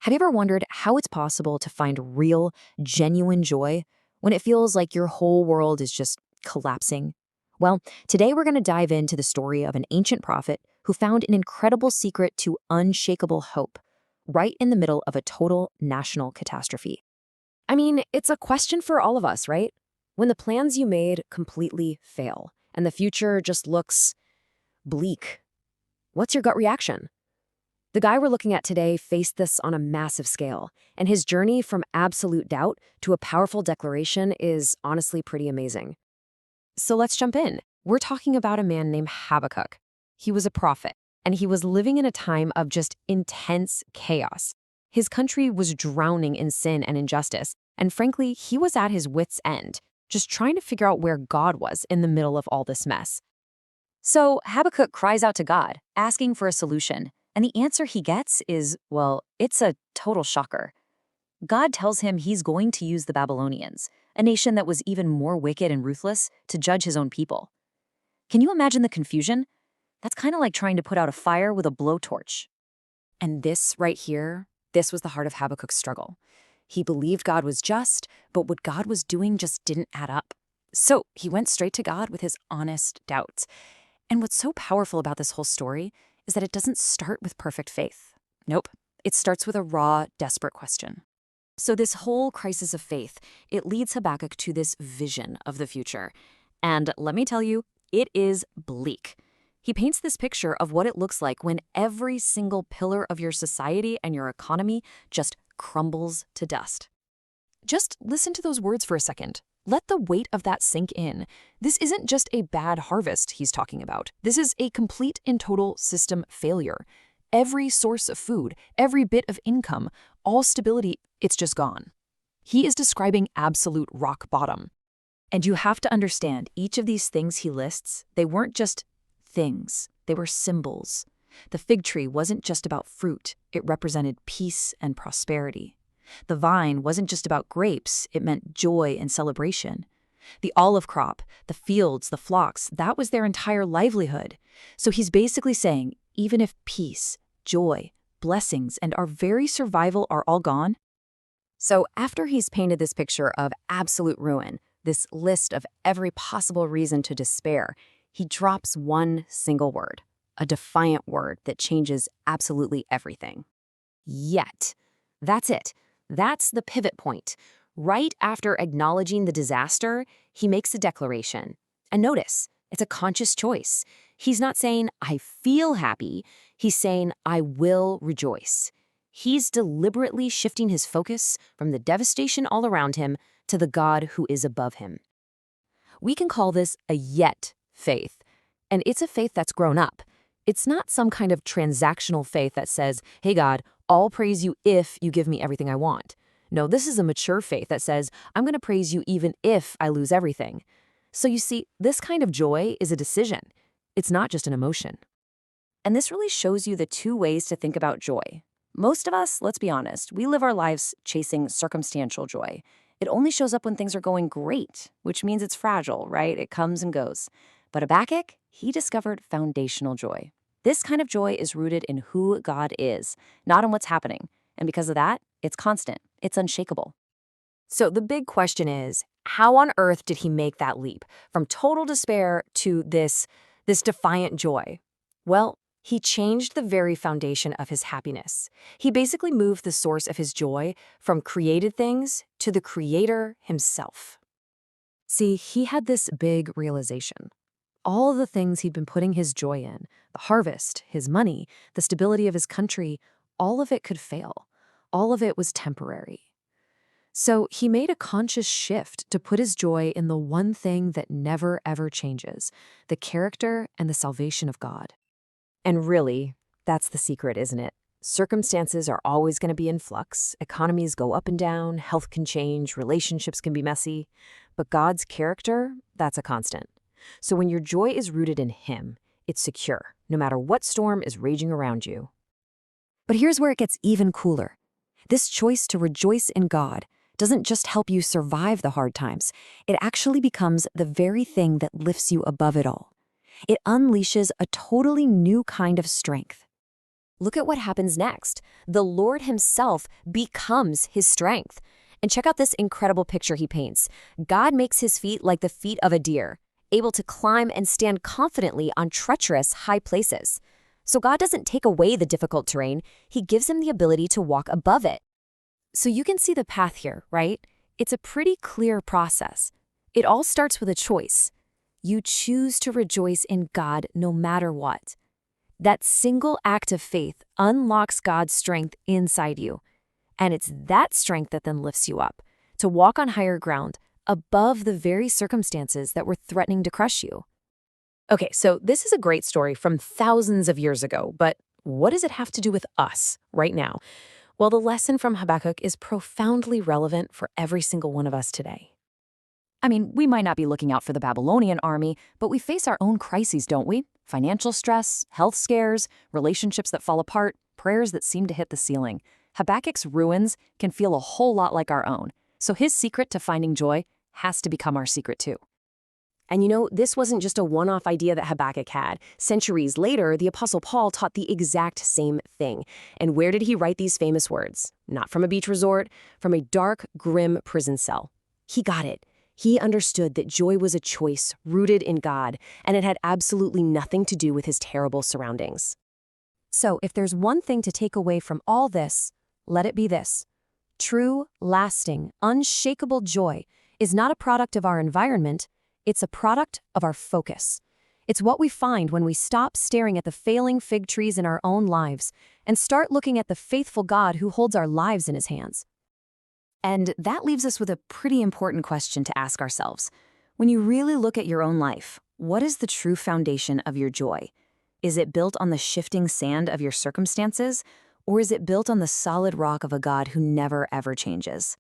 Have you ever wondered how it's possible to find real, genuine joy when it feels like your whole world is just collapsing? Well, today we're going to dive into the story of an ancient prophet who found an incredible secret to unshakable hope right in the middle of a total national catastrophe. I mean, it's a question for all of us, right? When the plans you made completely fail and the future just looks bleak, what's your gut reaction? The guy we're looking at today faced this on a massive scale, and his journey from absolute doubt to a powerful declaration is honestly pretty amazing. So let's jump in. We're talking about a man named Habakkuk. He was a prophet, and he was living in a time of just intense chaos. His country was drowning in sin and injustice, and frankly, he was at his wits' end, just trying to figure out where God was in the middle of all this mess. So Habakkuk cries out to God, asking for a solution. And the answer he gets is, well, it's a total shocker. God tells him he's going to use the Babylonians, a nation that was even more wicked and ruthless, to judge his own people. Can you imagine the confusion? That's kind of like trying to put out a fire with a blowtorch. And this right here, this was the heart of Habakkuk's struggle. He believed God was just, but what God was doing just didn't add up. So he went straight to God with his honest doubts. And what's so powerful about this whole story is that it doesn't start with perfect faith. Nope, it starts with a raw, desperate question. So this whole crisis of faith, it leads Habakkuk to this vision of the future. And let me tell you, it is bleak. He paints this picture of what it looks like when every single pillar of your society and your economy just crumbles to dust. Just listen to those words for a second. Let the weight of that sink in. This isn't just a bad harvest he's talking about. This is a complete and total system failure. Every source of food, every bit of income, all stability, it's just gone. He is describing absolute rock bottom. And you have to understand, each of these things he lists, they weren't just things, they were symbols. The fig tree wasn't just about fruit, it represented peace and prosperity. The vine wasn't just about grapes, it meant joy and celebration. The olive crop, the fields, the flocks, that was their entire livelihood. So he's basically saying, even if peace, joy, blessings, and our very survival are all gone. So after he's painted this picture of absolute ruin, this list of every possible reason to despair, he drops one single word, a defiant word that changes absolutely everything. Yet. That's it. That's the pivot point. Right after acknowledging the disaster, he makes a declaration. And notice, it's a conscious choice. He's not saying, I feel happy. He's saying, I will rejoice. He's deliberately shifting his focus from the devastation all around him to the God who is above him. We can call this a yet faith. And it's a faith that's grown up. It's not some kind of transactional faith that says, hey God, I'll praise you if you give me everything I want. No, this is a mature faith that says, I'm going to praise you even if I lose everything. So you see, this kind of joy is a decision. It's not just an emotion. And this really shows you the two ways to think about joy. Most of us, let's be honest, we live our lives chasing circumstantial joy. It only shows up when things are going great, which means it's fragile, right? It comes and goes. But Habakkuk, he discovered foundational joy. This kind of joy is rooted in who God is, not in what's happening. And because of that, it's constant. It's unshakable. So the big question is, how on earth did he make that leap from total despair to this defiant joy? Well, he changed the very foundation of his happiness. He basically moved the source of his joy from created things to the Creator himself. See, he had this big realization. All of the things he'd been putting his joy in, the harvest, his money, the stability of his country, all of it could fail. All of it was temporary. So he made a conscious shift to put his joy in the one thing that never ever changes, the character and the salvation of God. And really, that's the secret, isn't it? Circumstances are always going to be in flux. Economies go up and down, health can change, relationships can be messy. But God's character, that's a constant. So when your joy is rooted in Him, it's secure, no matter what storm is raging around you. But here's where it gets even cooler. This choice to rejoice in God doesn't just help you survive the hard times. It actually becomes the very thing that lifts you above it all. It unleashes a totally new kind of strength. Look at what happens next. The Lord himself becomes his strength. And check out this incredible picture he paints. God makes his feet like the feet of a deer, able to climb and stand confidently on treacherous high places. So God doesn't take away the difficult terrain, he gives him the ability to walk above it. So you can see the path here, right? It's a pretty clear process. It all starts with a choice. You choose to rejoice in God no matter what. That single act of faith unlocks God's strength inside you. And it's that strength that then lifts you up, to walk on higher ground, above the very circumstances that were threatening to crush you. Okay, so this is a great story from thousands of years ago, but what does it have to do with us right now? Well, the lesson from Habakkuk is profoundly relevant for every single one of us today. I mean, we might not be looking out for the Babylonian army, but we face our own crises, don't we? Financial stress, health scares, relationships that fall apart, prayers that seem to hit the ceiling. Habakkuk's ruins can feel a whole lot like our own, so his secret to finding joy has to become our secret too. And you know, this wasn't just a one-off idea that Habakkuk had. Centuries later, the Apostle Paul taught the exact same thing. And where did he write these famous words? Not from a beach resort, from a dark, grim prison cell. He got it. He understood that joy was a choice rooted in God, and it had absolutely nothing to do with his terrible surroundings. So if there's one thing to take away from all this, let it be this. True, lasting, unshakable joy is not a product of our environment, it's a product of our focus. It's what we find when we stop staring at the failing fig trees in our own lives and start looking at the faithful God who holds our lives in his hands. And that leaves us with a pretty important question to ask ourselves. When you really look at your own life, what is the true foundation of your joy? Is it built on the shifting sand of your circumstances, or is it built on the solid rock of a God who never ever changes?